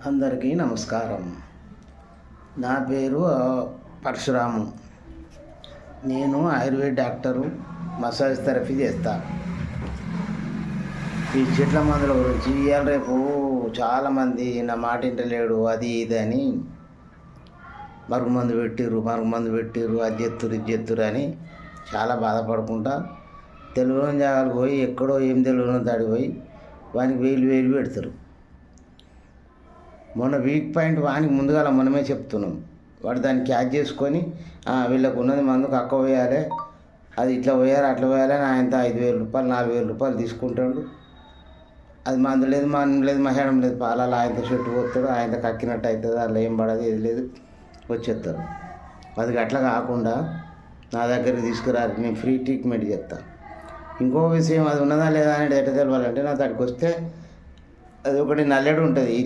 అందరికీ నమస్కారం. నా పేరు పరశురాము. నేను ఆయుర్వేద డాక్టరు, మసాజ్ థెరపీ చేస్తా. ఈ చెట్ల మందుల గురించి ఇవాళ రేపు చాలామంది నా మాట వింటలేడు, అది ఇది అని మరుగుమందు పెట్టిర్రు, అది చెత్తురు అని చాలా బాధపడుకుంటా తెలియని జాగాలు పోయి ఎక్కడో ఏం తెలియని దాడి పోయి వానికి వేలు పెడతారు. మొన్న వీక్ పాయింట్ వానికి ముందుగా మనమే చెప్తున్నాం. వాడు దాన్ని క్యాచ్ చేసుకొని వీళ్ళకు ఉన్నది మందుకు అక్క పోయాలి, అది ఇట్లా పోయాలి అట్లా పోయాలి అని ఆయనతో 5,000 రూపాయలు 4,000 రూపాయలు తీసుకుంటాడు. అది మందు లేదు మహేడం లేదు, పాలాలు ఆయనతో చెట్టు పోతాడు, ఆయనతో కక్కినట్టు అవుతుంది, అట్లా ఏం పడదు, ఏది లేదు, వచ్చేస్తారు. అది అట్లా కాకుండా నా దగ్గరికి తీసుకురారు, నేను ఫ్రీ ట్రీట్మెంట్ చెప్తాను. ఇంకో విషయం, అది ఉన్నదా లేదా అనేది ఎట్లా తెలవాలంటే నా దగ్గరికి వస్తే అది ఒకటి నల్లెడు ఉంటుంది, ఈ